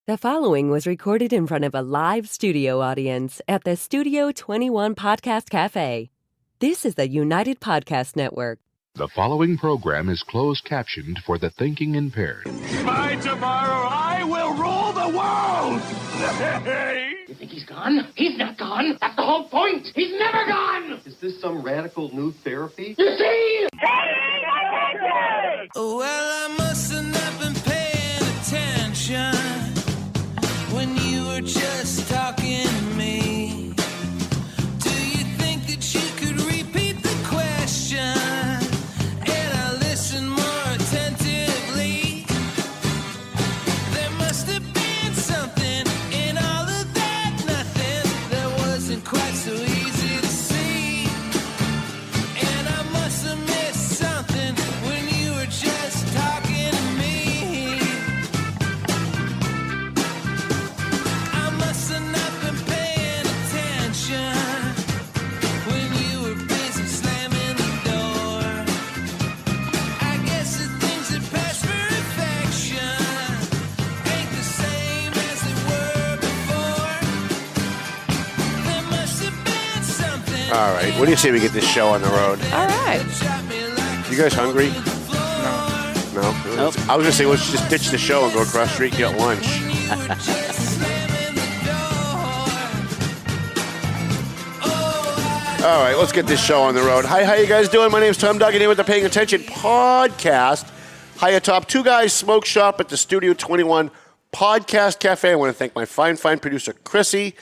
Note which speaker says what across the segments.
Speaker 1: The following was recorded in front of a live studio audience at the Studio 21 Podcast Cafe. This is the United Podcast Network.
Speaker 2: The following program is closed captioned for the thinking impaired.
Speaker 3: By tomorrow, I will rule the world!
Speaker 4: You think he's gone? He's not gone. That's the whole point. He's never gone!
Speaker 5: Is this some radical new therapy?
Speaker 4: You see?
Speaker 6: Well, I must have not been paying attention when you were just talking to me. Do you think that you could repeat the question? And I listened more attentively. There must have been something in all of that nothing that wasn't quite so easy to see. And I must have missed something when you were just talking to me. I must have not been paying attention when you were busy slamming the door. I guess the things that pass for affection ain't the same as they were before. There must have been something.
Speaker 7: All right, what do you say we get this show on the road?
Speaker 1: All right.
Speaker 7: You guys hungry? No?
Speaker 8: Nope.
Speaker 7: I was going to say, let's just ditch the show and go across the street and get lunch. All right, let's get this show on the road. Hi, how you guys doing? My name's Tom Duggan here with the Paying Attention podcast. Hi atop Two Guys Smoke Shop at the Studio 21 Podcast Cafe. I want to thank my fine producer, Chrissy,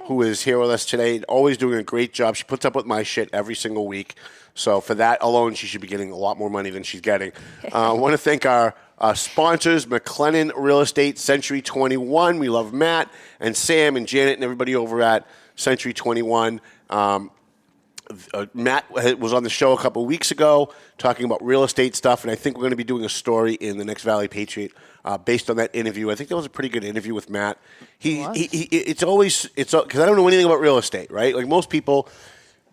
Speaker 7: who is here with us today, always doing a great job. She puts up with my shit every single week. So for that alone, she should be getting a lot more money than she's getting. I want to thank our sponsors, McLennan Real Estate, Century 21. We love Matt and Sam and Janet and everybody over at Century 21. Matt was on the show a couple of weeks ago talking about real estate stuff, and I think we're going to be doing a story in the next Valley Patriot based on that interview. I think that was a pretty good interview with Matt. It's because I don't know anything about real estate, right? Like most people,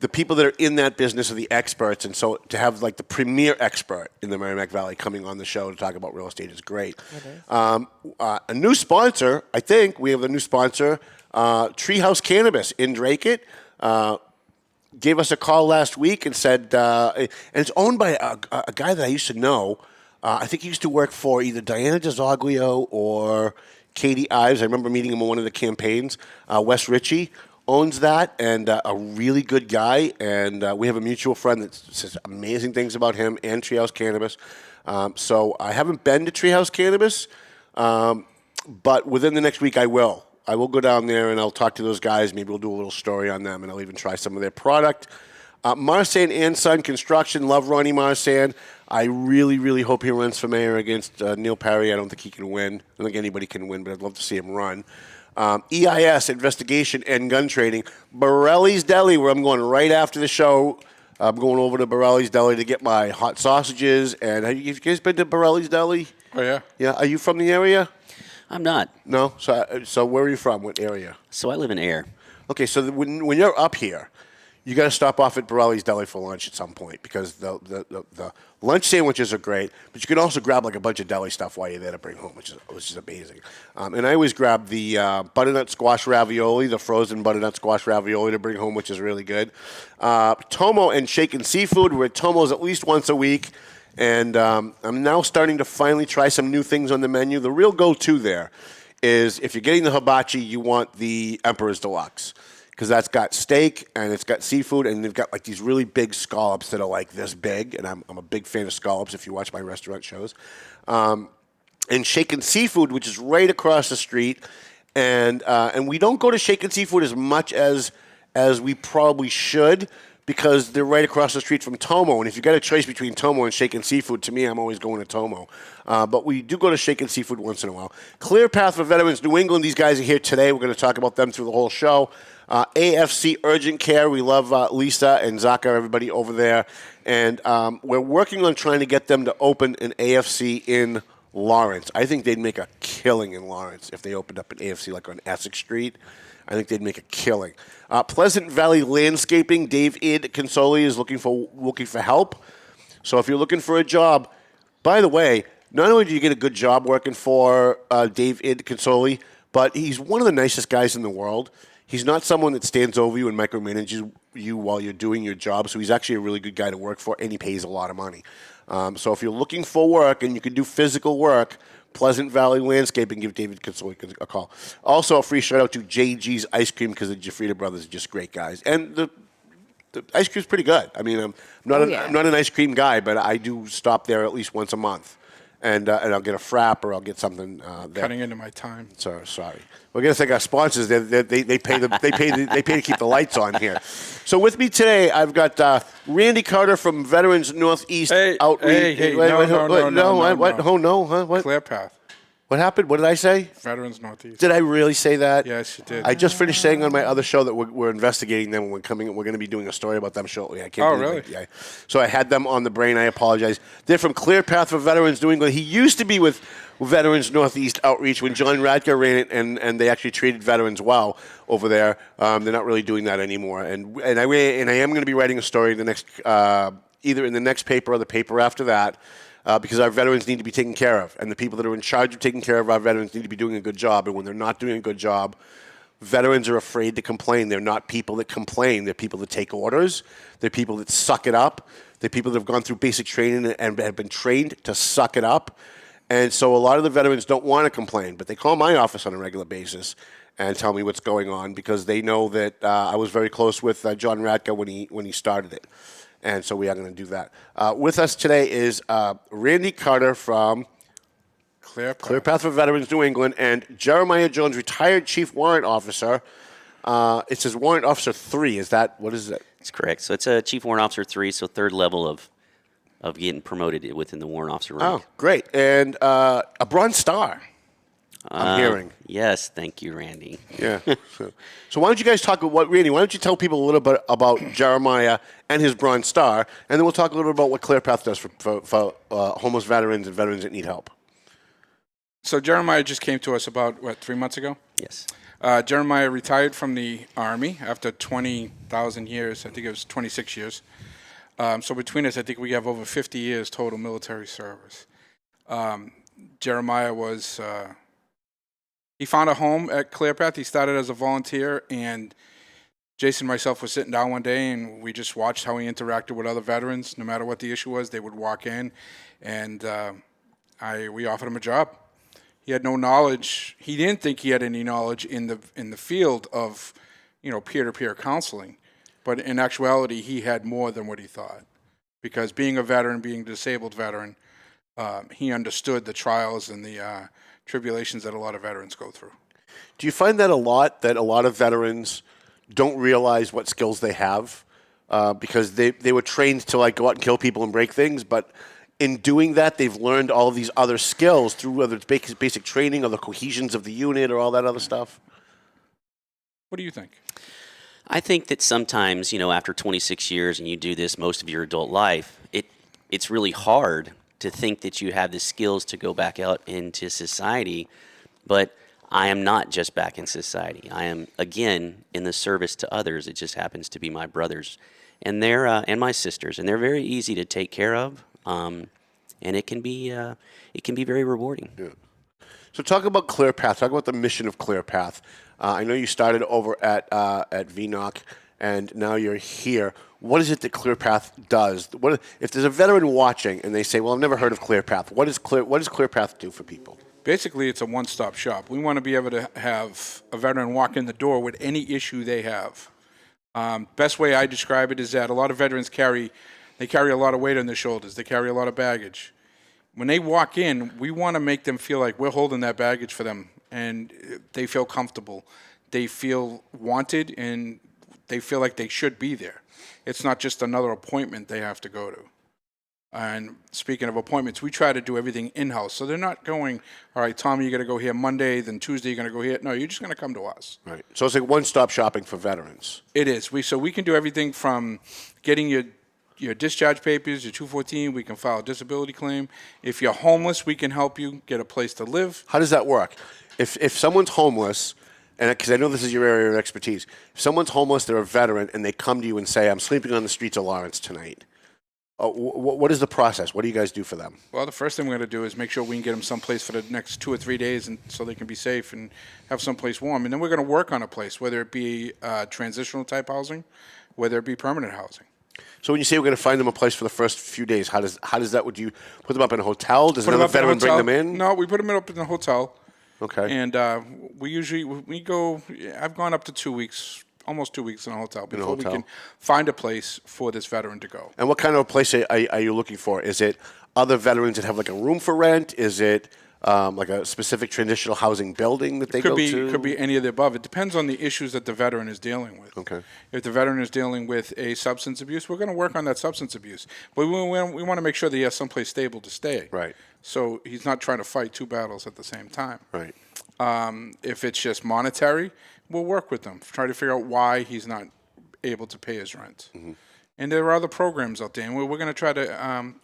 Speaker 7: the people that are in that business are the experts, and so to have like the premier expert in the Merrimack Valley coming on the show to talk about real estate is great. It is. A new sponsor, I think we have a new sponsor, Treehouse Cannabis in Drake. Gave us a call last week and said, and it's owned by a guy that I used to know. I think he used to work for either Diana DeZoglio or Katie Ives. I remember meeting him on one of the campaigns. Wes Ritchie owns that, and a really good guy. And we have a mutual friend that says amazing things about him and Treehouse Cannabis. So I haven't been to Treehouse Cannabis, but within the next week I will. I will go down there and I'll talk to those guys. Maybe we'll do a little story on them, and I'll even try some of their product. Marsan and Son Construction, love Ronnie Marsan. I really, really hope he runs for mayor against Neil Perry. I don't think he can win. I don't think anybody can win, but I'd love to see him run. EIS, Investigation and Gun Trading. Borelli's Deli, where I'm going right after the show. I'm going over to Borelli's Deli to get my hot sausages. And have you guys been to Borelli's Deli?
Speaker 8: Oh, yeah.
Speaker 7: Yeah. Are you from the area?
Speaker 8: I'm not.
Speaker 7: No? So where are you from? What area?
Speaker 8: So I live in Air.
Speaker 7: Okay, so when you're up here, you got to stop off at Borelli's Deli for lunch at some point because the lunch sandwiches are great, but you can also grab like a bunch of deli stuff while you're there to bring home, which is amazing. And I always grab the butternut squash ravioli, the frozen butternut squash ravioli to bring home, which is really good. Tomo and Shaken Seafood. We're at Tomo's at least once a week. And I'm now starting to finally try some new things on the menu. The real go-to there is if you're getting the hibachi, you want the Emperor's Deluxe because that's got steak and it's got seafood, and they've got like these really big scallops that are like this big, and I'm a big fan of scallops if you watch my restaurant shows. And Shaken Seafood, which is right across the street, and we don't go to Shaken Seafood as much as we probably should, because they're right across the street from Tomo. And if you've got a choice between Tomo and Shaken Seafood, to me, I'm always going to Tomo. But we do go to Shaken Seafood once in a while. Clear Path for Veterans New England. These guys are here today. We're going to talk about them through the whole show. AFC Urgent Care. We love Lisa and Zaka, everybody over there. And we're working on trying to get them to open an AFC in Lawrence. I think they'd make a killing in Lawrence if they opened up an AFC like on Essex Street. I think they'd make a killing. Pleasant Valley Landscaping, Dave Id Consoli is looking for help. So if you're looking for a job, by the way, not only do you get a good job working for Dave Id Consoli, but he's one of the nicest guys in the world. He's not someone that stands over you and micromanages you while you're doing your job, so he's actually a really good guy to work for, and he pays a lot of money. So if you're looking for work and you can do physical work, Pleasant Valley Landscaping, give David Kitsoy a call. Also, a free shout-out to JG's Ice Cream because the Jafrita brothers are just great guys. And the ice cream's pretty good. I mean, I'm not an ice cream guy, but I do stop there at least once a month. And I'll get a frap or I'll get something.
Speaker 9: Cutting into my time.
Speaker 7: Sorry. We're gonna thank our sponsors. They pay to keep the lights on here. So with me today, I've got Randy Carter from Veterans Northeast Outreach.
Speaker 9: Hey,
Speaker 7: no. What? Oh no, huh? What?
Speaker 9: Clear Path.
Speaker 7: What happened? What did I say?
Speaker 9: Veterans Northeast.
Speaker 7: Did I really say that?
Speaker 9: Yes, you did.
Speaker 7: I just finished saying on my other show that we're investigating them. We're going to be doing a story about them shortly. I can't believe
Speaker 9: really?
Speaker 7: it. Yeah. So I had them on the brain. I apologize. They're from Clear Path for Veterans New England. He used to be with Veterans Northeast Outreach when John Radka ran it, and they actually treated veterans well over there. They're not really doing that anymore. And I am going to be writing a story in the next either in the next paper or the paper after that. Because our veterans need to be taken care of, and the people that are in charge of taking care of our veterans need to be doing a good job. And when they're not doing a good job, veterans are afraid to complain. They're not people that complain. They're people that take orders. They're people that suck it up. They're people that have gone through basic training and have been trained to suck it up. And so a lot of the veterans don't want to complain, but they call my office on a regular basis and tell me what's going on because they know that I was very close with John Radka when he started it. And so we are going to do that. With us today is Randy Carter from Clear Path for Veterans New England and Jeremiah Jones, retired Chief Warrant Officer. It says Warrant Officer 3. What is that?
Speaker 8: That's correct. So it's a Chief Warrant Officer 3, so third level of getting promoted within the Warrant Officer rank.
Speaker 7: Oh, great. And a Bronze Star, I'm hearing.
Speaker 8: Yes, thank you, Randy.
Speaker 7: Yeah. So why don't you guys talk about Randy? Why don't you tell people a little bit about Jeremiah and his Bronze Star, and then we'll talk a little bit about what Clear Path does for homeless veterans and veterans that need help.
Speaker 9: So Jeremiah just came to us about, 3 months ago?
Speaker 8: Yes.
Speaker 9: Jeremiah retired from the Army after 20,000 years. I think it was 26 years. So between us, I think we have over 50 years total military service. Jeremiah was... He found a home at Clear Path. He started as a volunteer, and Jason and myself were sitting down one day, and we just watched how he interacted with other veterans. No matter what the issue was, they would walk in, and we offered him a job. He had no knowledge. He didn't think he had any knowledge in the field of, peer-to-peer counseling, but in actuality, he had more than what he thought, because being a veteran, being a disabled veteran, he understood the trials and the tribulations that a lot of veterans go through.
Speaker 7: Do you find that a lot of veterans don't realize what skills they have because they were trained to go out and kill people and break things, but in doing that they've learned all of these other skills through whether it's basic training or the cohesions of the unit or all that other stuff?
Speaker 9: What do you think?
Speaker 8: I think that sometimes, after 26 years and you do this most of your adult life, it's really hard to think that you have the skills to go back out into society, but I am not just back in society. I am, again, in the service to others. It just happens to be my brothers and and my sisters, and they're very easy to take care of, and it can be very rewarding. Yeah.
Speaker 7: So talk about Clear Path. Talk about the mission of Clear Path. I know you started over at VNOC, and now you're here. What is it that Clear Path does? If there's a veteran watching and they say, "Well, I've never heard of Clear Path," what does Clear Path do for people?
Speaker 9: Basically, it's a one-stop shop. We want to be able to have a veteran walk in the door with any issue they have. Best way I describe it is that a lot of veterans carry a lot of weight on their shoulders. They carry a lot of baggage. When they walk in, we want to make them feel like we're holding that baggage for them, and they feel comfortable. They feel wanted, and they feel like they should be there. It's not just another appointment they have to go to. And speaking of appointments, we try to do everything in-house. So they're not going, all right, Tommy, you're going to go here Monday, then Tuesday you're going to go here. No, you're just going to come to us.
Speaker 7: Right. So it's like one-stop shopping for veterans.
Speaker 9: It is. So we can do everything from getting your discharge papers, your 214, we can file a disability claim. If you're homeless, we can help you get a place to live.
Speaker 7: How does that work? If someone's homeless, and because I know this is your area of expertise, if someone's homeless, they're a veteran, and they come to you and say, "I'm sleeping on the streets of Lawrence tonight," what is the process? What do you guys do for them?
Speaker 9: Well, the first thing we're going to do is make sure we can get them someplace for the next 2 or 3 days, and so they can be safe and have someplace warm. And then we're going to work on a place, whether it be transitional type housing, whether it be permanent housing.
Speaker 7: So when you say we're going to find them a place for the first few days, how does that? Would you put them up in a hotel? Does another veteran bring them in?
Speaker 9: No, we put them up in a hotel.
Speaker 7: Okay.
Speaker 9: And we go. I've gone up to 2 weeks. Almost 2 weeks in a hotel before we can find a place for this veteran to go.
Speaker 7: And what kind of a place are you looking for? Is it other veterans that have like a room for rent? Is it like a specific transitional housing building that they go to?
Speaker 9: Could be any of the above. It depends on the issues that the veteran is dealing with.
Speaker 7: Okay.
Speaker 9: If the veteran is dealing with a substance abuse, we're going to work on that substance abuse. But we want to make sure that he has someplace stable to stay.
Speaker 7: Right.
Speaker 9: So he's not trying to fight two battles at the same time.
Speaker 7: Right.
Speaker 9: If it's just monetary, we'll work with them, try to figure out why he's not able to pay his rent.
Speaker 7: Mm-hmm.
Speaker 9: And there are other programs out there, and we're going to try to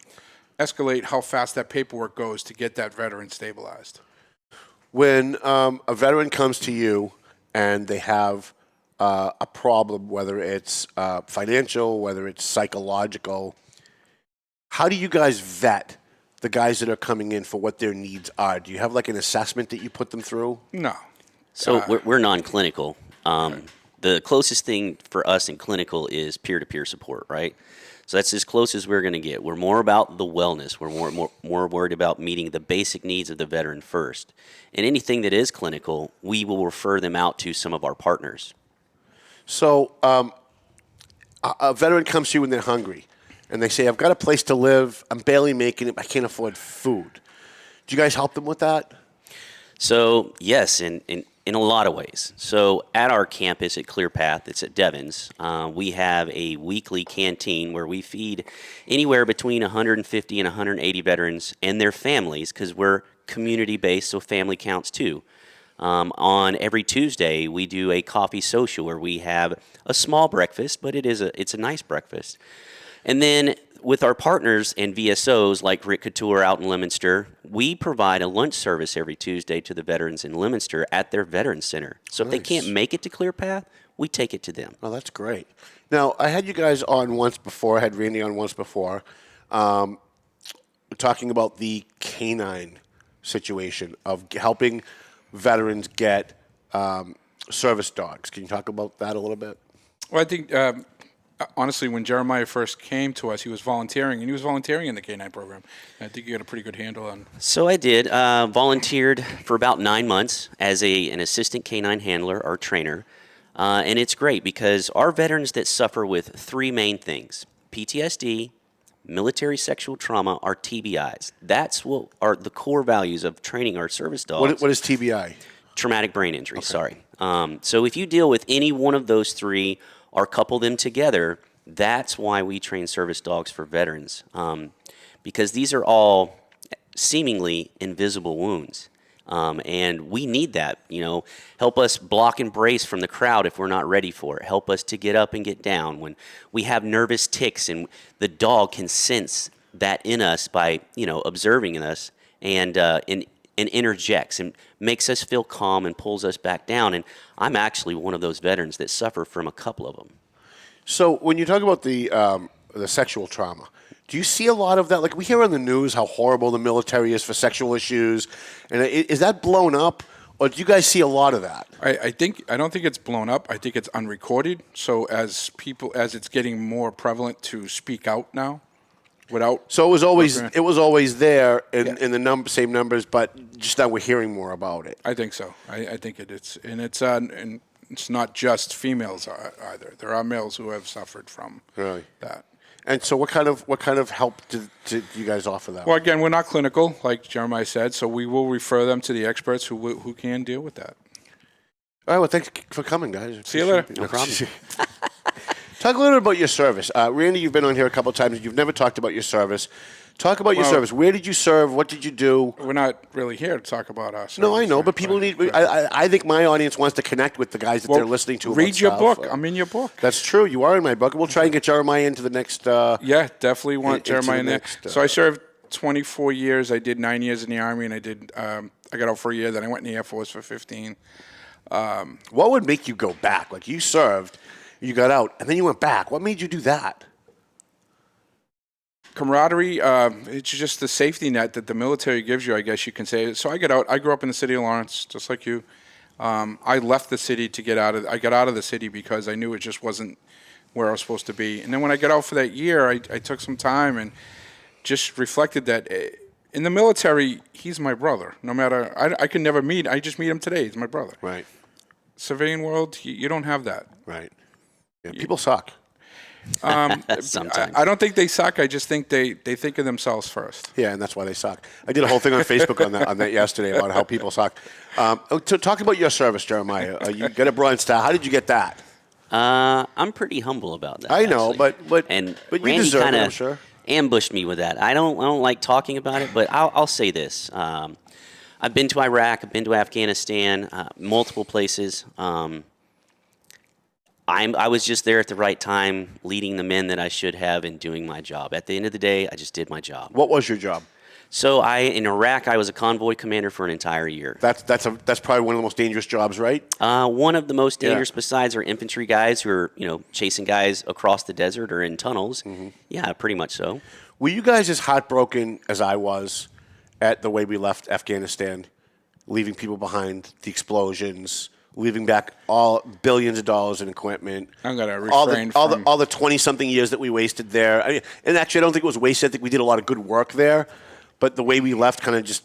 Speaker 9: escalate how fast that paperwork goes to get that veteran stabilized.
Speaker 7: When a veteran comes to you and they have a problem, whether it's financial, whether it's psychological, how do you guys vet the guys that are coming in for what their needs are? Do you have like an assessment that you put them through?
Speaker 9: No.
Speaker 8: So we're non-clinical. The closest thing for us in clinical is peer-to-peer support, right? So that's as close as we're going to get. We're more about the wellness. We're more worried about meeting the basic needs of the veteran first. And anything that is clinical, we will refer them out to some of our partners.
Speaker 7: So a veteran comes to you when they're hungry, and they say, I've got a place to live. I'm barely making it. I can't afford food. Do you guys help them with that?
Speaker 8: So, yes, in a lot of ways. So at our campus at Clear Path, it's at Devon's, we have a weekly canteen where we feed anywhere between 150 and 180 veterans and their families, because we're community-based, so family counts too. On every Tuesday, we do a coffee social where we have a small breakfast, but it's a nice breakfast. And then with our partners and VSOs like Rick Couture out in Leominster, we provide a lunch service every Tuesday to the veterans in Leominster at their Veterans Center. So if they can't make it to Clear Path, we take it to them.
Speaker 7: Oh, that's great. Now, I had you guys on once before. I had Randy on once before, talking about the canine situation of helping veterans get service dogs. Can you talk about that a little bit?
Speaker 9: Well, I think, honestly, when Jeremiah first came to us, he was volunteering, and he was volunteering in the K-9 program. And I think you got a pretty good handle on.
Speaker 8: So I did. Volunteered for about 9 months as an assistant K-9 handler or trainer. And it's great because our veterans that suffer with three main things: PTSD, military sexual trauma, or TBIs. That's what are the core values of training our service dogs.
Speaker 7: What is TBI?
Speaker 8: Traumatic brain injury, sorry. So if you deal with any one of those three or couple them together, that's why we train service dogs for veterans, because these are all seemingly invisible wounds. And we need that, help us block and brace from the crowd if we're not ready for it. Help us to get up and get down when we have nervous tics, and the dog can sense that in us by, observing us and interjects and makes us feel calm and pulls us back down. And I'm actually one of those veterans that suffer from a couple of them.
Speaker 7: So when you talk about the sexual trauma, do you see a lot of that? Like, we hear on the news how horrible the military is for sexual issues, and is that blown up, or do you guys see a lot of that?
Speaker 9: I don't think it's blown up. I think it's unrecorded. So as it's getting more prevalent to speak out now,
Speaker 7: So it was always there in the same numbers, but just now we're hearing more about it.
Speaker 9: I think so. I think and it's not just females either. There are males who have suffered from that.
Speaker 7: And so what kind of help do you guys offer that?
Speaker 9: Well, again, we're not clinical, like Jeremiah said, so we will refer them to the experts who can deal with that.
Speaker 7: All right, well, thanks for coming, guys.
Speaker 9: See you later.
Speaker 8: No problem.
Speaker 7: Talk a little bit about your service. Randy, you've been on here a couple of times. You've never talked about your service. Talk about your service. Where did you serve? What did you do?
Speaker 9: We're not really here to talk about our service.
Speaker 7: No, I know, but people need. I think my audience wants to connect with the guys that they're listening to.
Speaker 9: Read your book. I'm in your book.
Speaker 7: That's true. You are in my book. We'll try and get Jeremiah into the next.
Speaker 9: Yeah, definitely want Jeremiah in there. So I served 24 years. I did 9 years in the Army, and I got out for a year. Then I went in the Air Force for 15.
Speaker 7: What would make you go back? Like, you served, you got out, and then you went back. What made you do that?
Speaker 9: camaraderie. It's just the safety net that the military gives you, I guess you can say. So I get out. I grew up in the city of Lawrence, just like you. I left the city to get out of. I got out of the city because I knew it just wasn't where I was supposed to be. And then when I got out for that year, I took some time and just reflected that in the military, he's my brother. No matter, I can never meet. I just meet him today. He's my brother.
Speaker 7: Right.
Speaker 9: Civilian world, you don't have that.
Speaker 7: Right. Yeah, people suck.
Speaker 8: Sometimes.
Speaker 9: I don't think they suck. I just think they think of themselves first.
Speaker 7: Yeah, and that's why they suck. I did a whole thing on Facebook on that yesterday about how people suck. So talk about your service, Jeremiah. You got a Bronze Star. How did you get that?
Speaker 8: I'm pretty humble about that.
Speaker 7: I know,
Speaker 8: actually.
Speaker 7: but
Speaker 8: and
Speaker 7: you
Speaker 8: Randy
Speaker 7: deserve it,
Speaker 8: kind
Speaker 7: I'm
Speaker 8: of
Speaker 7: sure.
Speaker 8: ambushed me with that. I don't like talking about it, but I'll say this. I've been to Iraq. I've been to Afghanistan, multiple places. I was just there at the right time, leading the men that I should have and doing my job. At the end of the day, I just did my job.
Speaker 7: What was your job?
Speaker 8: So in Iraq, I was a convoy commander for an entire year.
Speaker 7: That's probably one of the most dangerous jobs, right?
Speaker 8: One of the most dangerous besides our infantry guys who are, chasing guys across the desert or in tunnels. Mm-hmm. Yeah, pretty much so.
Speaker 7: Were you guys as heartbroken as I was at the way we left Afghanistan, leaving people behind, the explosions, leaving back all billions of dollars in equipment?
Speaker 9: I'm going to refrain
Speaker 7: all the 20-something years that we wasted there. And actually, I don't think it was wasted. I think we did a lot of good work there. But the way we left kind of just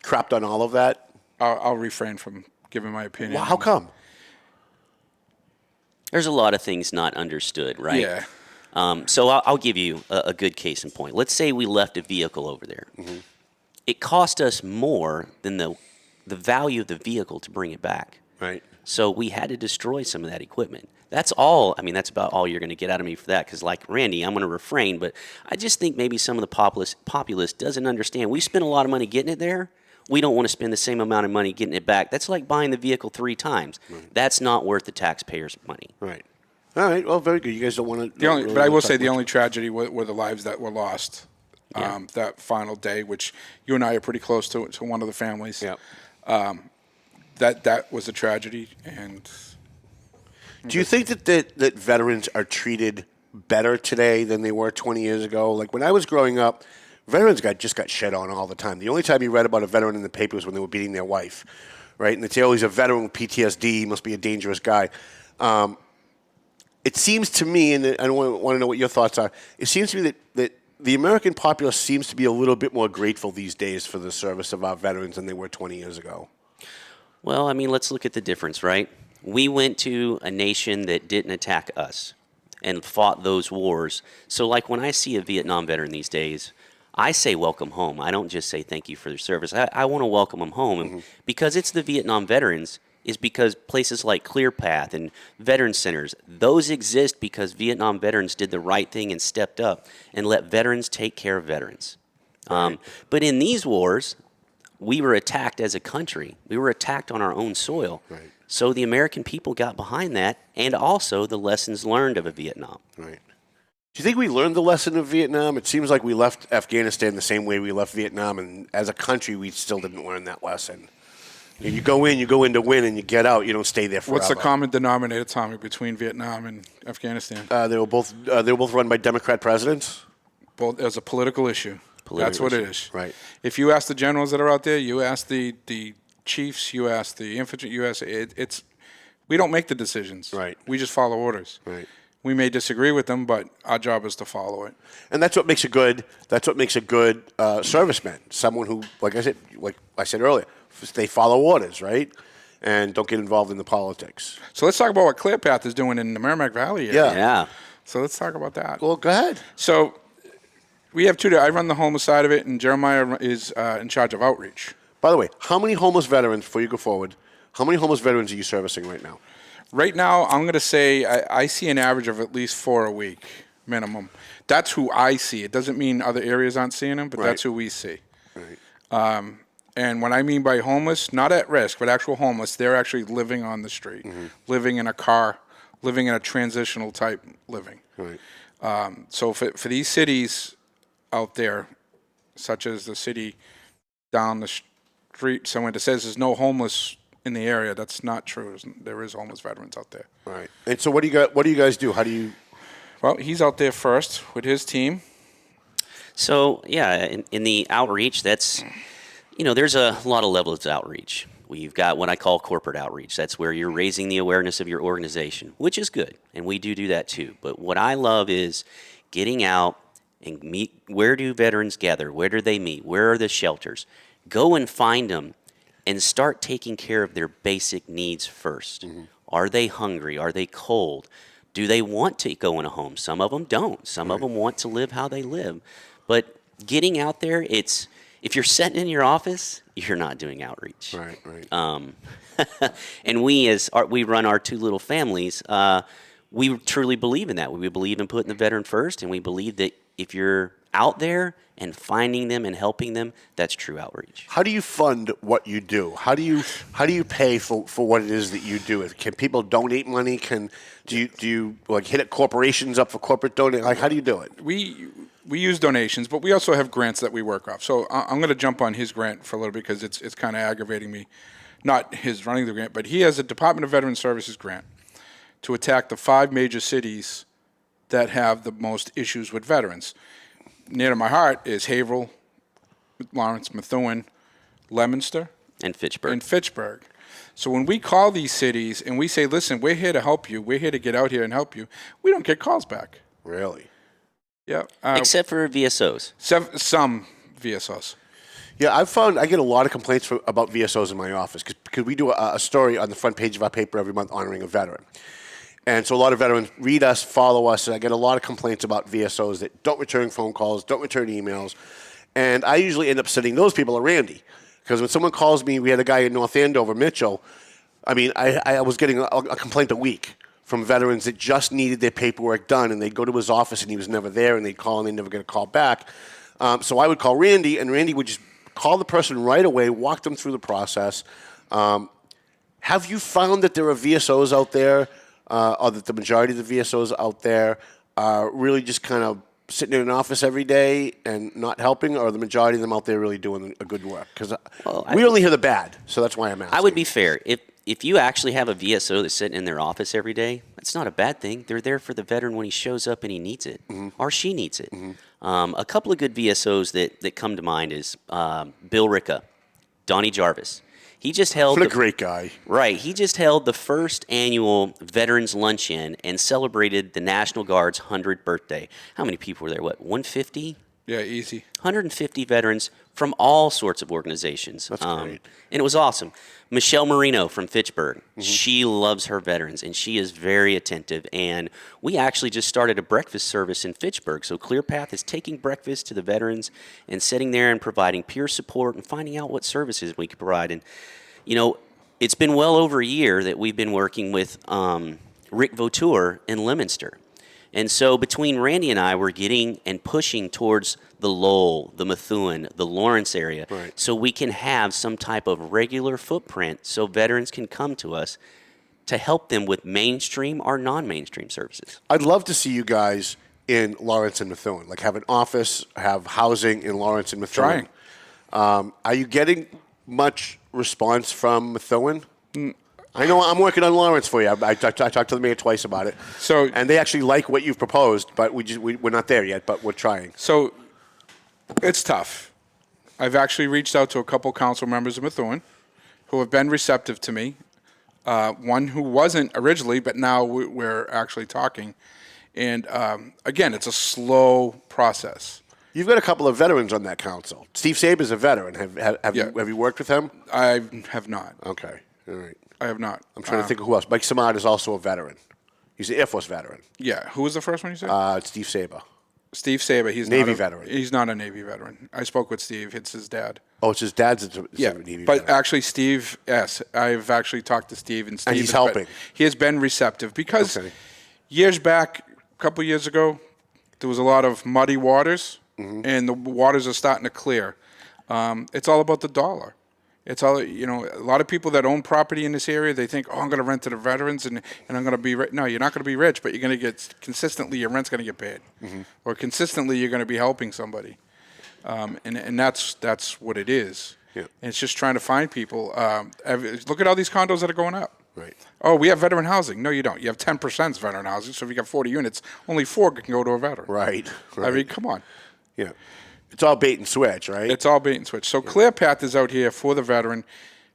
Speaker 7: crapped on all of that.
Speaker 9: I'll refrain from giving my opinion.
Speaker 7: Well, how come?
Speaker 8: There's a lot of things not understood, right?
Speaker 9: Yeah.
Speaker 8: So I'll give you a good case in point. Let's say we left a vehicle over there. Mm-hmm. It cost us more than the value of the vehicle to bring it back.
Speaker 7: Right.
Speaker 8: So we had to destroy some of that equipment. That's all. I mean, that's about all you're going to get out of me for that. Because like Randy, I'm going to refrain. But I just think maybe some of the populace doesn't understand. We spent a lot of money getting it there. We don't want to spend the same amount of money getting it back. That's like buying the vehicle 3 times. Right. That's not worth the taxpayers' money.
Speaker 7: Right. All right. Well, very good. You guys don't want to.
Speaker 9: But I will say the only tragedy were the lives that were lost that final day, which you and I are pretty close to one of the families.
Speaker 7: Yeah.
Speaker 9: That was a tragedy. And
Speaker 7: do you think that veterans are treated better today than they were 20 years ago? Like when I was growing up, veterans just got shit on all the time. The only time you read about a veteran in the paper was when they were beating their wife, right? And they'd say, oh, he's a veteran with PTSD. He must be a dangerous guy. It seems to me, and I want to know what your thoughts are, it seems to me that the American populace seems to be a little bit more grateful these days for the service of our veterans than they were 20 years ago.
Speaker 8: Well, I mean, let's look at the difference, right? We went to a nation that didn't attack us and fought those wars. So like when I see a Vietnam veteran these days, I say welcome home. I don't just say thank you for their service. I want to welcome them home. Mm-hmm. And because it's the Vietnam veterans is because places like Clear Path and veteran centers, those exist because Vietnam veterans did the right thing and stepped up and let veterans take care of veterans. Right. But in these wars, we were attacked as a country. We were attacked on our own soil.
Speaker 7: Right.
Speaker 8: So the American people got behind that and also the lessons learned of Vietnam.
Speaker 7: Right. Do you think we learned the lesson of Vietnam? It seems like we left Afghanistan the same way we left Vietnam, and as a country, we still didn't learn that lesson. You go in to win, and you get out. You don't stay there forever.
Speaker 9: What's the common denominator, Tommy, between Vietnam and Afghanistan?
Speaker 7: They were both run by Democrat presidents.
Speaker 9: Both as a political issue. That's what it is.
Speaker 7: Right.
Speaker 9: If you ask the generals that are out there, you ask the chiefs, you ask the infantry, you ask it's. We don't make the decisions.
Speaker 7: Right.
Speaker 9: We just follow orders.
Speaker 7: Right.
Speaker 9: We may disagree with them, but our job is to follow it.
Speaker 7: And that's what makes a good. That's what makes a good serviceman. Someone who, like I said earlier, they follow orders, right, and don't get involved in the politics.
Speaker 9: So let's talk about what Clear Path is doing in the Merrimack Valley area.
Speaker 8: Yeah.
Speaker 9: So let's talk about that.
Speaker 7: Well, go ahead.
Speaker 9: So we have I run the homeless side of it, and Jeremiah is in charge of outreach.
Speaker 7: By the way, how many homeless veterans, before you go forward, how many homeless veterans are you servicing right now?
Speaker 9: Right now, I'm going to say I see an average of at least 4 a week, minimum. That's who I see. It doesn't mean other areas aren't seeing them, but
Speaker 7: Right.
Speaker 9: that's who we see.
Speaker 7: Right.
Speaker 9: And what I mean by homeless, not at risk, but actual homeless, they're actually living on the street, living in a car, living in a transitional type living.
Speaker 7: Right.
Speaker 9: So for these cities out there, such as the city down the street somewhere that says there's no homeless in the area, that's not true. There is homeless veterans out there.
Speaker 7: Right. And so what do you guys do? How do you?
Speaker 9: Well, he's out there first with his team.
Speaker 8: So, yeah, in the outreach, that's, there's a lot of levels of outreach. We've got what I call corporate outreach. That's where you're raising the awareness of your organization, which is good, and we do that too. But what I love is getting out and meet. Where do veterans gather? Where do they meet? Where are the shelters? Go and find them and start taking care of their basic needs first. Mm-hmm. Are they hungry? Are they cold? Do they want to go in a home? Some of them don't. Some of them want to live how they live. But getting out there, if you're sitting in your office, you're not doing outreach.
Speaker 7: Right.
Speaker 8: And we run our two little families. We truly believe in that. We believe in putting the veteran first, and we believe that if you're out there and finding them and helping them, that's true outreach.
Speaker 7: How do you fund what you do? How do you pay for what it is that you do? Can people donate money? Do you like hit corporations up for corporate donate? Like, how do you do it?
Speaker 9: We use donations, but we also have grants that we work off. So I'm going to jump on his grant for a little bit because it's kind of aggravating me. Not his running the grant, but he has a Department of Veteran Services grant to attack the 5 major cities that have the most issues with veterans. Near to my heart is Haverhill, Lawrence, Methuen, Leominster,
Speaker 8: and Fitchburg.
Speaker 9: So when we call these cities and we say, listen, we're here to help you, we're here to get out here and help you, we don't get calls back.
Speaker 7: Really?
Speaker 9: Yeah.
Speaker 8: Except for VSOs.
Speaker 9: Some VSOs.
Speaker 7: Yeah, I've found I get a lot of complaints about VSOs in my office because we do a story on the front page of our paper every month honoring a veteran. And so a lot of veterans read us, follow us, and I get a lot of complaints about VSOs that don't return phone calls, don't return emails. And I usually end up sending those people a Randy. Because when someone calls me, we had a guy in North Andover, Mitchell, I was getting a complaint a week from veterans that just needed their paperwork done, and they'd go to his office and he was never there, and they'd call and they'd never get a call back. So I would call Randy, and Randy would just call the person right away, walk them through the process. Have you found that there are VSOs out there, or that the majority of the VSOs out there are really just kind of sitting in an office every day and not helping, or are the majority of them out there really doing a good work? Because we only hear the bad, so that's why I'm asking.
Speaker 8: I would be fair. If you actually have a VSO that's sitting in their office every day, that's not a bad thing. They're there for the veteran when he shows up and he needs it, or she needs it. A couple of good VSOs that come to mind is Bill Ricca, Donnie Jarvis. He just held
Speaker 7: what a great guy.
Speaker 8: Right. He just held the first annual Veterans Luncheon and celebrated the National Guard's 100th birthday. How many people were there? 150?
Speaker 9: Yeah, easy.
Speaker 8: 150 veterans from all sorts of organizations.
Speaker 7: That's great.
Speaker 8: And it was awesome. Michelle Marino from Fitchburg, she loves her veterans, and she is very attentive. And we actually just started a breakfast service in Fitchburg. So ClearPath is taking breakfast to the veterans and sitting there and providing peer support and finding out what services we could provide. And, it's been well over a year that we've been working with Rick Vautour in Leominster. And so between Randy and I, we're getting and pushing towards the Lowell, the Methuen, the Lawrence area, so we can have some type of regular footprint so veterans can come to us to help them with mainstream or non-mainstream services.
Speaker 7: I'd love to see you guys in Lawrence and Methuen, like have an office, have housing in Lawrence and Methuen. Are you getting much response from Methuen? I know I'm working on Lawrence for you. I talked to the mayor twice about it. And they actually like what you've proposed, but we're not there yet, but we're trying.
Speaker 9: So it's tough. I've actually reached out to a couple council members of Methuen who have been receptive to me. One who wasn't originally, but now we're actually talking. And again, it's a slow process.
Speaker 7: You've got a couple of veterans on that council. Steve Saber's a veteran. Have you worked with him?
Speaker 9: I have not.
Speaker 7: Okay. All right.
Speaker 9: I have not.
Speaker 7: I'm trying to think of who else. Mike Samad is also a veteran. He's an Air Force veteran.
Speaker 9: Yeah. Who was the first one you said?
Speaker 7: Steve Saber.
Speaker 9: Steve Saber. He's
Speaker 7: Navy veteran.
Speaker 9: He's not a Navy veteran. I spoke with Steve. It's his dad.
Speaker 7: Oh, it's his dad's
Speaker 9: yeah,
Speaker 7: Navy
Speaker 9: but
Speaker 7: veteran.
Speaker 9: actually, Steve, yes, I've actually talked to Steve, and Steve
Speaker 7: he's helping.
Speaker 9: He has been receptive because years back, a couple years ago, there was a lot of muddy waters, and the waters are starting to clear. It's all about the dollar. It's all, a lot of people that own property in this area, they think, I'm going to rent to the veterans and I'm going to be rich. No, you're not going to be rich, but you're going to get consistently, your rent's going to get paid. Or consistently, you're going to be helping somebody. And that's what it is.
Speaker 7: Yeah.
Speaker 9: And it's just trying to find people. Look at all these condos that are going up.
Speaker 7: Right.
Speaker 9: Oh, we have veteran housing. No, you don't. You have 10% veteran housing. So if you got 40 units, only 4 can go to a veteran.
Speaker 7: Right.
Speaker 9: I mean, come on.
Speaker 7: Yeah. It's all bait and switch, right?
Speaker 9: It's all bait and switch. So ClearPath is out here for the veteran,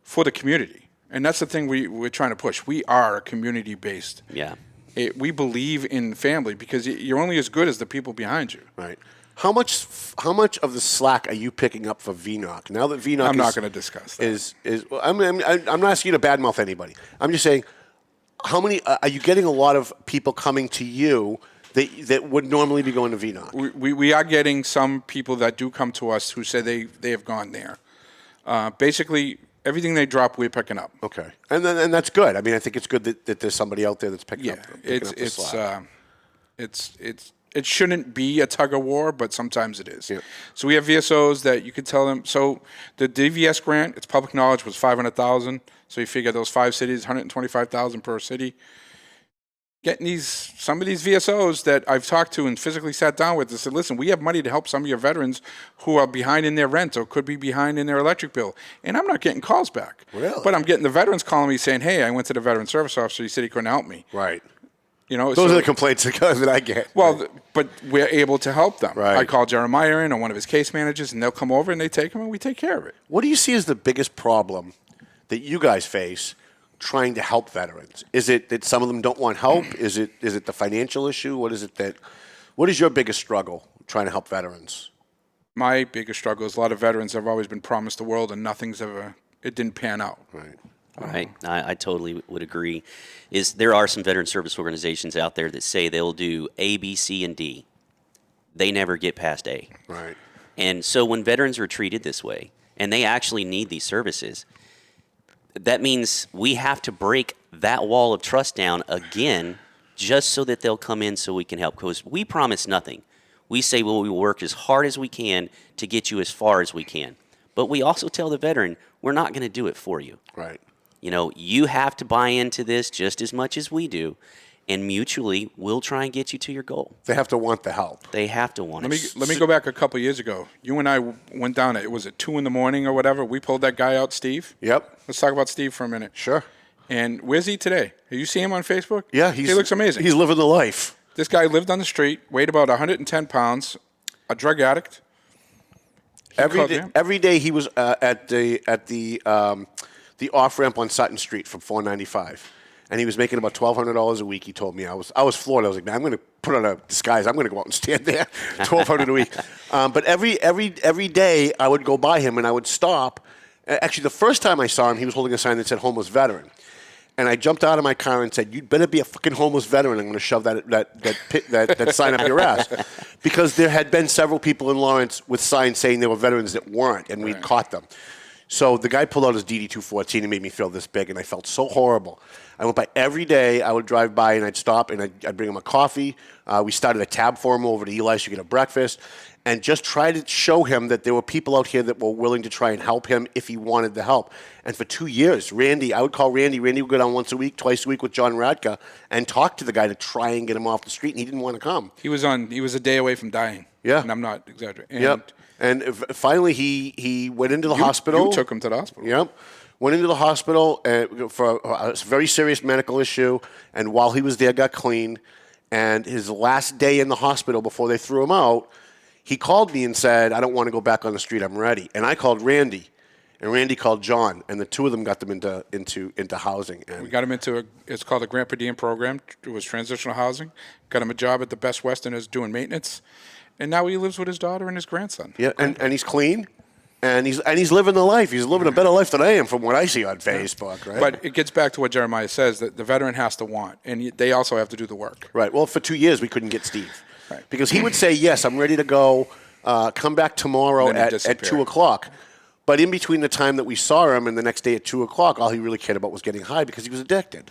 Speaker 9: for the community. And that's the thing we're trying to push. We are community-based.
Speaker 8: Yeah.
Speaker 9: We believe in family because you're only as good as the people behind you.
Speaker 7: Right. How much of the slack are you picking up for VNOC? Now that VNOC
Speaker 9: I'm not going to discuss that.
Speaker 7: I'm not asking you to badmouth anybody. I'm just saying, how many are you getting? A lot of people coming to you that would normally be going to VNOC.
Speaker 9: We are getting some people that do come to us who say they have gone there. Basically, everything they drop, we're picking up.
Speaker 7: Okay, and that's good. I mean, I think it's good that there's somebody out there that's picking up.
Speaker 9: It shouldn't be a tug of war, but sometimes it is.
Speaker 7: Yeah.
Speaker 9: So we have VSOs that you could tell them. So the DVS grant, it's public knowledge, was $500,000. So you figure those 5 cities, $125,000 per city. Getting some of these VSOs that I've talked to and physically sat down with and said, listen, we have money to help some of your veterans who are behind in their rent or could be behind in their electric bill. And I'm not getting calls back.
Speaker 7: Really?
Speaker 9: But I'm getting the veterans calling me saying, hey, I went to the veteran service officer. He said he couldn't help me.
Speaker 7: Right.
Speaker 9: Those
Speaker 7: are the complaints that I get.
Speaker 9: Well, but we're able to help them.
Speaker 7: Right.
Speaker 9: I call Jeremiah in or one of his case managers, and they'll come over and they take them, and we take care of it.
Speaker 7: What do you see as the biggest problem that you guys face trying to help veterans? Is it that some of them don't want help? Is it the financial issue? What is your biggest struggle trying to help veterans?
Speaker 9: My biggest struggle is a lot of veterans have always been promised the world, and it didn't pan out.
Speaker 7: Right.
Speaker 8: Right, I totally would agree. There are some veteran service organizations out there that say they'll do A, B, C, and D. They never get past A.
Speaker 7: Right.
Speaker 8: And so when veterans are treated this way, and they actually need these services, that means we have to break that wall of trust down again just so that they'll come in so we can help. Because we promise nothing. We say, well, we will work as hard as we can to get you as far as we can. But we also tell the veteran, we're not going to do it for you.
Speaker 7: Right.
Speaker 8: You have to buy into this just as much as we do, and mutually, we'll try and get you to your goal.
Speaker 7: They have to want the help.
Speaker 8: They have to want it.
Speaker 9: Let me go back a couple of years ago. You and I went down at, was it 2 in the morning or whatever? We pulled that guy out, Steve.
Speaker 7: Yep.
Speaker 9: Let's talk about Steve for a minute.
Speaker 7: Sure.
Speaker 9: And where's he today? You see him on Facebook?
Speaker 7: Yeah.
Speaker 9: He looks amazing.
Speaker 7: He's living the life.
Speaker 9: This guy lived on the street, weighed about 110 pounds, a drug addict.
Speaker 7: Every day he was at the off ramp on Sutton Street from 495, and he was making about $1,200 a week. He told me I was floored. I was like, man, I'm going to put on a disguise. I'm going to go out and stand there, $1,200 a week. But every day I would go by him and I would stop. Actually, the first time I saw him, he was holding a sign that said "homeless veteran," and I jumped out of my car and said, "You'd better be a fucking homeless veteran. I'm going to shove that sign up your ass," because there had been several people in Lawrence with signs saying they were veterans that weren't, and we'd caught them. So the guy pulled out his DD-214 and made me feel this big, and I felt so horrible. I went by every day. I would drive by, and I'd stop, and I'd bring him a coffee. We started a tab for him over to Eli's to get a breakfast, and just try to show him that there were people out here that were willing to try and help him if he wanted the help. And for 2 years, I would call Randy. Randy would go down once a week, twice a week with John Radka and talk to the guy to try and get him off the street, and he didn't want to come.
Speaker 9: He was a day away from dying.
Speaker 7: Yeah.
Speaker 9: And I'm not exaggerating.
Speaker 7: Yep. And finally, he went into the hospital.
Speaker 9: You took him to the hospital.
Speaker 7: Yep. Went into the hospital for a very serious medical issue, and while he was there, got clean. And his last day in the hospital before they threw him out, he called me and said, "I don't want to go back on the street. I'm ready." And I called Randy, and Randy called John, and the two of them got them into housing. And
Speaker 9: we got him it's called the Grant Per Diem program. It was transitional housing. Got him a job at the Best Western as doing maintenance. And now he lives with his daughter and his grandson.
Speaker 7: Yeah, and he's clean, and he's living the life. He's living a better life than I am from what I see on Facebook, right?
Speaker 9: But it gets back to what Jeremiah says, that the veteran has to want, and they also have to do the work.
Speaker 7: Right. Well, for 2 years, we couldn't get Steve.
Speaker 9: Right.
Speaker 7: Because he would say, yes, I'm ready to go, come back tomorrow at 2 o'clock. But in between the time that we saw him and the next day at 2 o'clock, all he really cared about was getting high because he was addicted.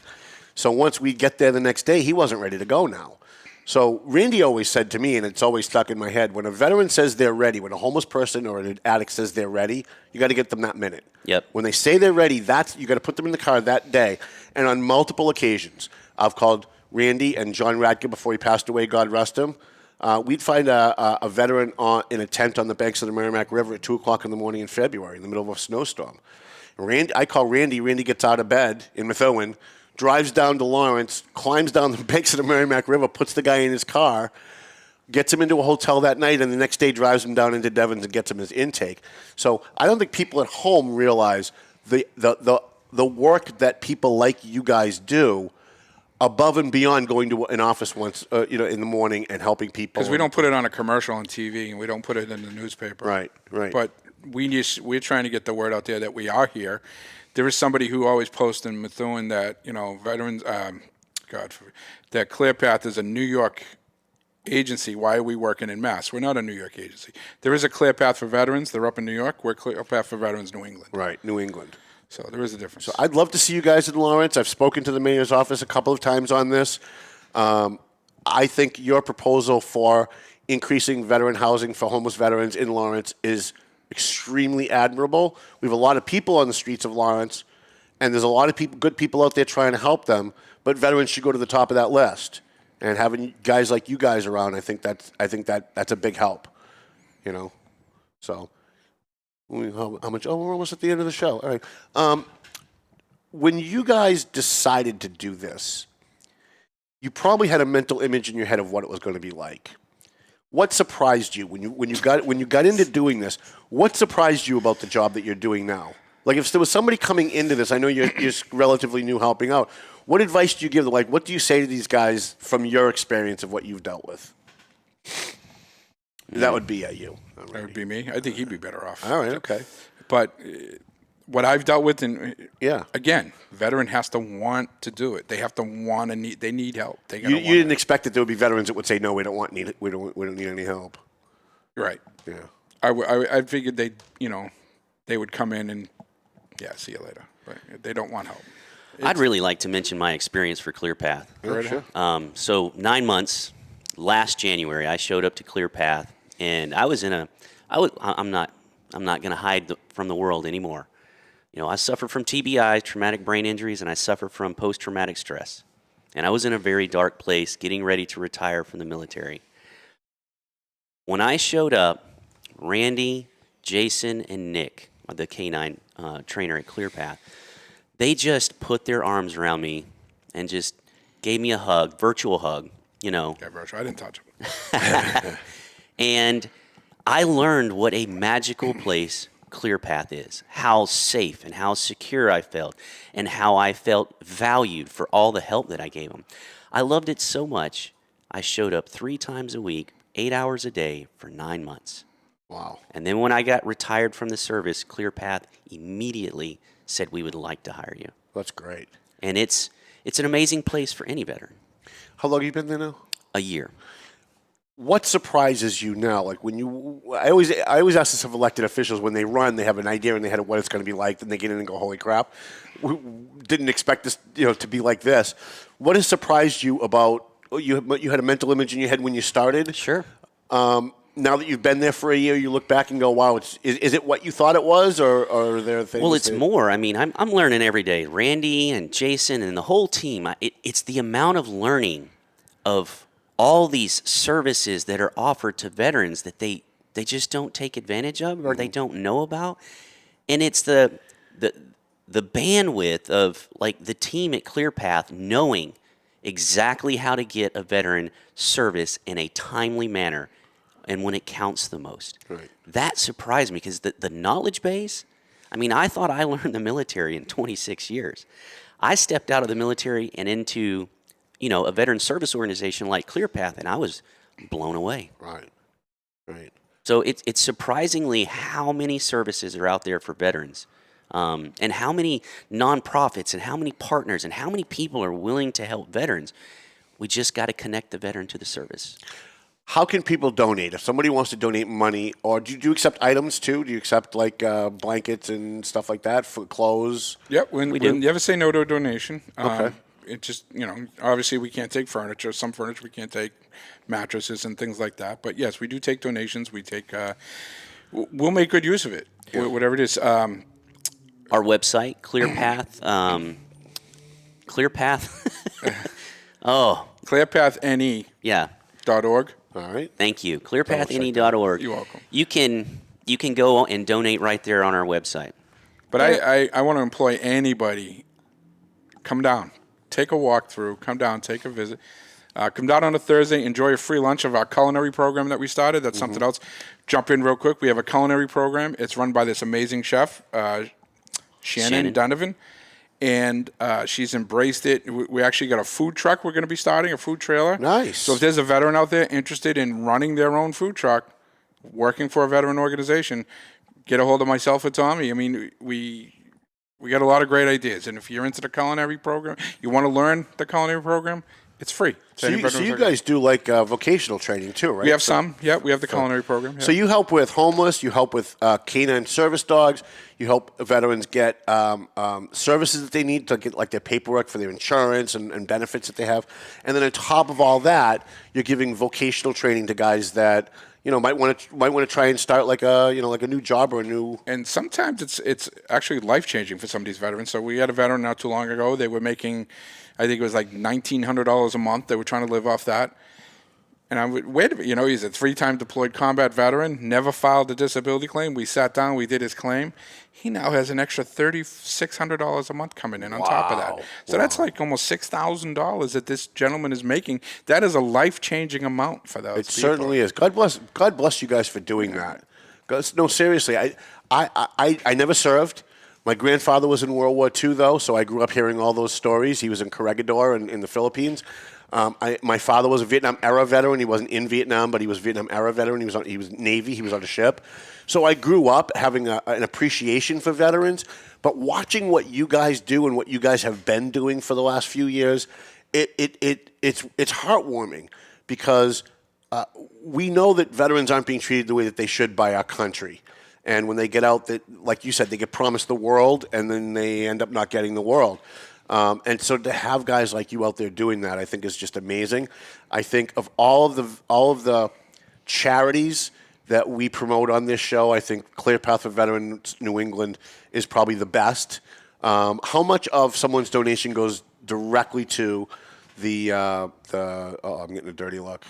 Speaker 7: So once we get there the next day, he wasn't ready to go now. So Randy always said to me, and it's always stuck in my head, when a veteran says they're ready, when a homeless person or an addict says they're ready, you got to get them that minute.
Speaker 8: Yep.
Speaker 7: When they say they're ready, you got to put them in the car that day. And on multiple occasions, I've called Randy and John Radke before he passed away, God rest him. We'd find a veteran in a tent on the banks of the Merrimack River at 2 o'clock in the morning in February in the middle of a snowstorm. I call Randy. Randy gets out of bed in Methuen, drives down to Lawrence, climbs down the banks of the Merrimack River, puts the guy in his car. gets him into a hotel that night, and the next day drives him down into Devon's and gets him his intake. So I don't think people at home realize the work that people like you guys do above and beyond going to an office once, in the morning and helping people.
Speaker 9: Because we don't put it on a commercial on TV, and we don't put it in the newspaper.
Speaker 7: Right.
Speaker 9: But we're trying to get the word out there that we are here. There is somebody who always posts in Methuen that, veterans, that ClearPath is a New York agency. Why are we working in Mass? We're not a New York agency. There is a ClearPath for veterans. They're up in New York. We're ClearPath for veterans, New England.
Speaker 7: Right, New England.
Speaker 9: So there is a difference.
Speaker 7: So I'd love to see you guys in Lawrence. I've spoken to the mayor's office a couple of times on this. I think your proposal for increasing veteran housing for homeless veterans in Lawrence is extremely admirable. We have a lot of people on the streets of Lawrence, and there's a lot of good people out there trying to help them, but veterans should go to the top of that list. And having guys like you guys around, I think that's a big help. So how much? Oh, we're almost at the end of the show. All right. When you guys decided to do this, you probably had a mental image in your head of what it was going to be like. What surprised you when you got into doing this? What surprised you about the job that you're doing now? Like, if there was somebody coming into this, I know you're relatively new helping out. What advice do you give? Like, what do you say to these guys from your experience of what you've dealt with? That would be you. Already.
Speaker 9: That would be me. I think he'd be better off.
Speaker 7: All right, okay.
Speaker 9: But what I've dealt with,
Speaker 7: yeah,
Speaker 9: again, veteran has to want to do it. They have to want to need. They need help. They
Speaker 7: you didn't expect that there would be veterans that would say, no, we don't need any help.
Speaker 9: Right.
Speaker 7: Yeah.
Speaker 9: I figured they would come in and see you later. But they don't want help.
Speaker 8: I'd really like to mention my experience for ClearPath.
Speaker 7: Sure.
Speaker 8: So 9 months, last January, I showed up to ClearPath, and I'm not going to hide from the world anymore. I suffered from TBI, traumatic brain injuries, and I suffered from post-traumatic stress. And I was in a very dark place, getting ready to retire from the military. When I showed up, Randy, Jason, and Nick, the K9 trainer at ClearPath, they just put their arms around me and just gave me a hug, virtual hug,
Speaker 9: Yeah, virtual. I didn't touch them.
Speaker 8: And I learned what a magical place ClearPath is, how safe and how secure I felt, and how I felt valued for all the help that I gave them. I loved it so much, I showed up 3 times a week, 8 hours a day for 9 months.
Speaker 7: Wow.
Speaker 8: And then when I got retired from the service, ClearPath immediately said we would like to hire you.
Speaker 7: That's great.
Speaker 8: And it's an amazing place for any veteran.
Speaker 7: How long have you been there now?
Speaker 8: A year.
Speaker 7: What surprises you now? Like I always ask this of elected officials when they run, they have an idea in their head of what it's going to be like, then they get in and go, "Holy crap! We didn't expect this, to be like this." What has surprised you about you had a mental image in your head when you started?
Speaker 8: Sure.
Speaker 7: Now that you've been there for a year, you look back and go, "Wow, is it what you thought it was, or are there things?"
Speaker 8: Well, it's more. I mean, I'm learning every day. Randy and Jason and the whole team. It's the amount of learning of all these services that are offered to veterans that they just don't take advantage of or they don't know about, and it's the bandwidth of like the team at ClearPath knowing exactly how to get a veteran service in a timely manner. And when it counts the most.
Speaker 7: Right.
Speaker 8: That surprised me because the knowledge base, I mean, I thought I learned the military in 26 years. I stepped out of the military and into, a veteran service organization like ClearPath, and I was blown away.
Speaker 7: Right.
Speaker 8: So it's surprisingly how many services are out there for veterans, and how many nonprofits and how many partners and how many people are willing to help veterans. We just got to connect the veteran to the service.
Speaker 7: How can people donate? If somebody wants to donate money, or do you accept items too? Do you accept like blankets and stuff like that for clothes?
Speaker 9: Yep. When you ever say no to a donation,
Speaker 7: okay.
Speaker 9: It just, obviously we can't take furniture. Some furniture we can't take, mattresses and things like that. But yes, we do take donations. We take, we'll make good use of it, whatever it is.
Speaker 8: Our website, ClearPath, ClearPath.
Speaker 9: ClearPathNE.
Speaker 8: Yeah.
Speaker 9: .org.
Speaker 7: All right.
Speaker 8: Thank you. ClearPathNE.org.
Speaker 9: You're welcome.
Speaker 8: You can go and donate right there on our website.
Speaker 9: But I want to employ anybody. Come down, take a walk through. Come down, take a visit. Come down on a Thursday, enjoy a free lunch of our culinary program that we started. That's something else. Jump in real quick. We have a culinary program. It's run by this amazing chef, Shannon Donovan, and she's embraced it. We actually got a food truck we're going to be starting, a food trailer.
Speaker 7: Nice.
Speaker 9: So if there's a veteran out there interested in running their own food truck, working for a veteran organization, get a hold of myself or Tommy. I mean, we got a lot of great ideas. And if you're into the culinary program, you want to learn the culinary program, it's free.
Speaker 7: So you guys do like vocational training too, right?
Speaker 9: We have some. Yeah, we have the culinary program. Yeah.
Speaker 7: So you help with homeless, you help with canine service dogs, you help veterans get services that they need to get like their paperwork for their insurance and benefits that they have. And then on top of all that, you're giving vocational training to guys that might want to try and start like a new job or a new.
Speaker 9: And sometimes it's actually life changing for some of these veterans. So we had a veteran not too long ago. They were making, I think it was like $1,900 a month. They were trying to live off that. And I would wait a minute. He's a 3-time deployed combat veteran. Never filed a disability claim. We sat down. We did his claim. He now has an extra $3,600 a month coming in on top of that. So that's like almost $6,000 that this gentleman is making. That is a life-changing amount for those people. It
Speaker 7: certainly is. God bless you guys for doing that. No, seriously, I never served. My grandfather was in World War II, though, so I grew up hearing all those stories. He was in Corregidor in the Philippines. My father was a Vietnam-era veteran. He wasn't in Vietnam, but he was a Vietnam-era veteran. He was Navy. He was on a ship. So I grew up having an appreciation for veterans. But watching what you guys do and what you guys have been doing for the last few years, it's heartwarming because we know that veterans aren't being treated the way that they should by our country. And when they get out, that, like you said, they get promised the world, and then they end up not getting the world. And so to have guys like you out there doing that, I think is just amazing. I think of all of the charities that we promote on this show, I think Clear Path for Veterans New England is probably the best. How much of someone's donation goes directly to I'm getting a dirty look.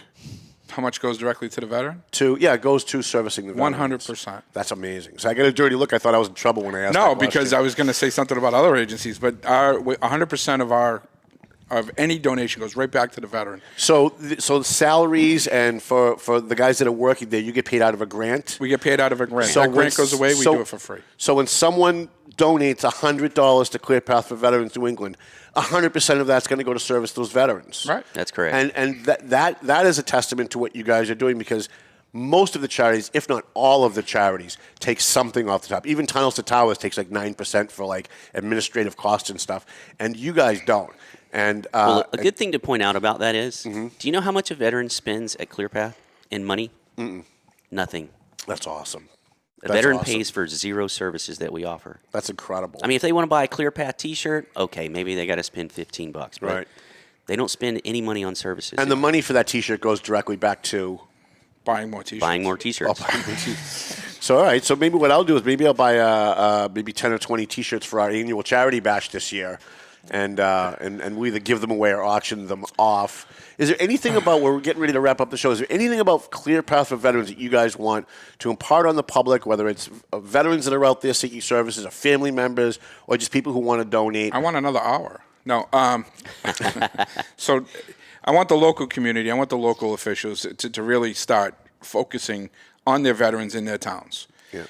Speaker 9: How much goes directly to the veteran?
Speaker 7: It goes to servicing the veterans.
Speaker 9: 100%.
Speaker 7: That's amazing. So I got a dirty look. I thought I was in trouble when I asked.
Speaker 9: No, because I was going to say something about other agencies, but 100% of any donation goes right back to the veteran.
Speaker 7: So salaries and for the guys that are working there, you get paid out of a grant?
Speaker 9: We get paid out of a grant. So that grant goes away, we do it for free.
Speaker 7: So when someone donates $100 to Clear Path for Veterans New England, 100% of that's going to go to service those veterans.
Speaker 9: Right.
Speaker 8: That's correct.
Speaker 7: And that is a testament to what you guys are doing, because most of the charities, if not all of the charities, take something off the top. Even Tunnels to Towers takes like 9% for like administrative costs and stuff, and you guys don't. And
Speaker 8: a good thing to point out about that is, do you know how much a veteran spends at ClearPath in money? Nothing.
Speaker 7: That's awesome.
Speaker 8: A veteran pays for 0 services that we offer.
Speaker 7: That's incredible.
Speaker 8: I mean, if they want to buy a ClearPath T-shirt, okay, maybe they got to spend $15, but
Speaker 7: right.
Speaker 8: They don't spend any money on services.
Speaker 7: And the money for that T-shirt goes directly back to
Speaker 9: buying more T-shirts.
Speaker 8: Buying more T-shirts.
Speaker 7: So all right, so maybe what I'll do is maybe I'll buy maybe 10 or 20 T-shirts for our annual charity bash this year, and we either give them away or auction them off. Is there anything about, we're getting ready to wrap up the show, is there anything about Clear Path for Veterans that you guys want to impart on the public, whether it's veterans that are out there seeking services, or family members, or just people who want to donate?
Speaker 9: I want another hour. No. So I want the local community, I want the local officials to really start focusing on their veterans in their towns.
Speaker 7: Yeah.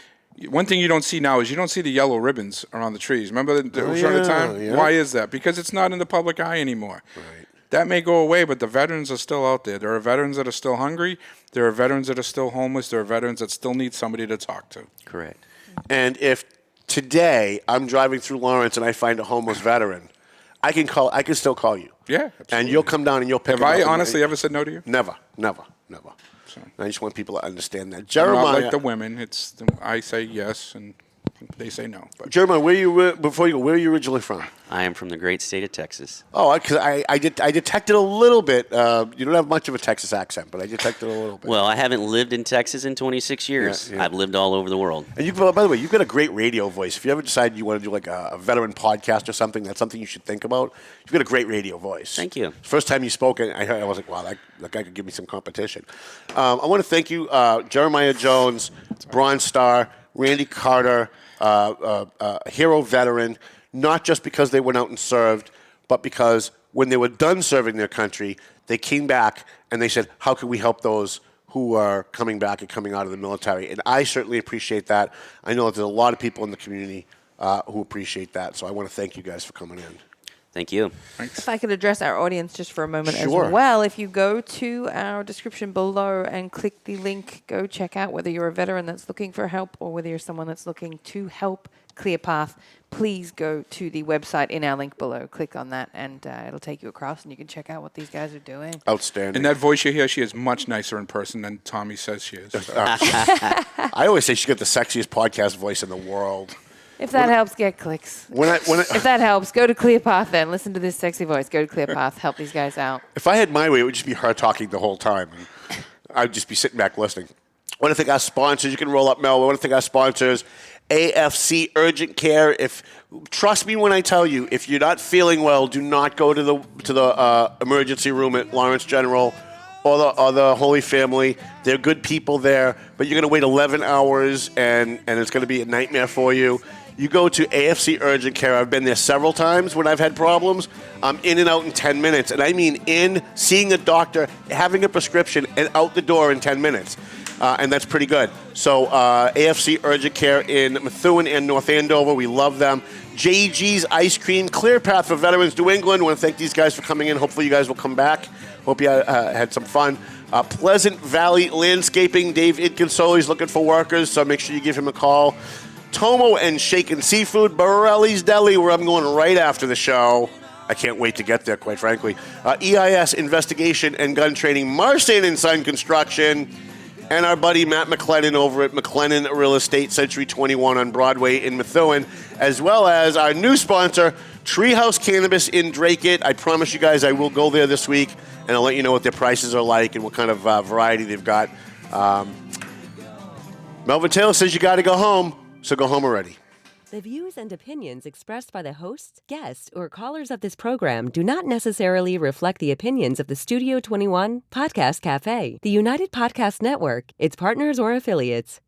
Speaker 9: One thing you don't see now is you don't see the yellow ribbons around the trees. Remember the time?
Speaker 7: Yeah.
Speaker 9: Why is that? Because it's not in the public eye anymore.
Speaker 7: Right.
Speaker 9: That may go away, but the veterans are still out there. There are veterans that are still hungry. There are veterans that are still homeless. There are veterans that still need somebody to talk to.
Speaker 8: Correct.
Speaker 7: And if today I'm driving through Lawrence and I find a homeless veteran, I can still call you.
Speaker 9: Yeah, absolutely.
Speaker 7: And you'll come down and you'll pick
Speaker 9: Have
Speaker 7: him up.
Speaker 9: I honestly ever said no to you?
Speaker 7: Never.
Speaker 9: So,
Speaker 7: I just want people to understand that.
Speaker 9: I'm
Speaker 7: Jeremiah,
Speaker 9: not like the women. I say yes and they say no. But
Speaker 7: Jeremiah, where are you originally from?
Speaker 8: I am from the great state of Texas.
Speaker 7: Oh, because I detected a little bit. You don't have much of a Texas accent, but I detected a little bit.
Speaker 8: Well, I haven't lived in Texas in 26 years.
Speaker 7: Yeah.
Speaker 8: I've lived all over the world.
Speaker 7: And by the way, you've got a great radio voice. If you ever decide you want to do like a veteran podcast or something, that's something you should think about. You've got a great radio voice.
Speaker 8: Thank you.
Speaker 7: First time you spoke, I was like, wow, that guy could give me some competition. I want to thank you, Jeremiah Jones, Bronze Star, Randy Carter, hero veteran, not just because they went out and served, but because when they were done serving their country, they came back and they said, how can we help those who are coming back and coming out of the military? And I certainly appreciate that. I know that there's a lot of people in the community who appreciate that. So I want to thank you guys for coming in.
Speaker 8: Thank you.
Speaker 9: Thanks.
Speaker 10: If I could address our audience just for a moment
Speaker 7: Sure.
Speaker 10: as well. If you go to our description below and click the link, go check out whether you're a veteran that's looking for help or whether you're someone that's looking to help ClearPath. Please go to the website in our link below. Click on that and it'll take you across and you can check out what these guys are doing.
Speaker 7: Outstanding.
Speaker 9: And that voice you hear, she is much nicer in person than Tommy says she is.
Speaker 7: I always say she's got the sexiest podcast voice in the world.
Speaker 10: If that helps get clicks. If that helps, go to ClearPath then. Listen to this sexy voice. Go to ClearPath. Help these guys out.
Speaker 7: If I had my way, it would just be her talking the whole time. And I'd just be sitting back listening. I want to thank our sponsors. You can roll up, Mel. I want to thank our sponsors, AFC Urgent Care. Trust me when I tell you, if you're not feeling well, do not go to the emergency room at Lawrence General or the Holy Family. They're good people there, but you're going to wait 11 hours, and it's going to be a nightmare for you. You go to AFC Urgent Care. I've been there several times when I've had problems. I'm in and out in 10 minutes. And I mean in, seeing a doctor, having a prescription, and out the door in 10 minutes. And that's pretty good. So AFC Urgent Care in Methuen and North Andover. We love them. JG's Ice Cream, ClearPath for Veterans New England. I want to thank these guys for coming in. Hopefully you guys will come back. Hope you had some fun. Pleasant Valley Landscaping. Dave Idconsoli is looking for workers, so make sure you give him a call. Tomo and Shaken Seafood, Borelli's Deli, where I'm going right after the show. I can't wait to get there, quite frankly. EIS Investigation and Gun Training, Marsan & Son Construction, and our buddy Matt McLennan over at McLennan Real Estate, Century 21 on Broadway in Methuen, as well as our new sponsor, Treehouse Cannabis in Dracut. I promise you guys I will go there this week, and I'll let you know what their prices are like and what kind of variety they've got. Melvin Taylor says you got to go home. So go home already.
Speaker 1: The views and opinions expressed by the hosts, guests, or callers of this program do not necessarily reflect the opinions of the Studio 21 Podcast Cafe, the United Podcast Network, its partners, or affiliates.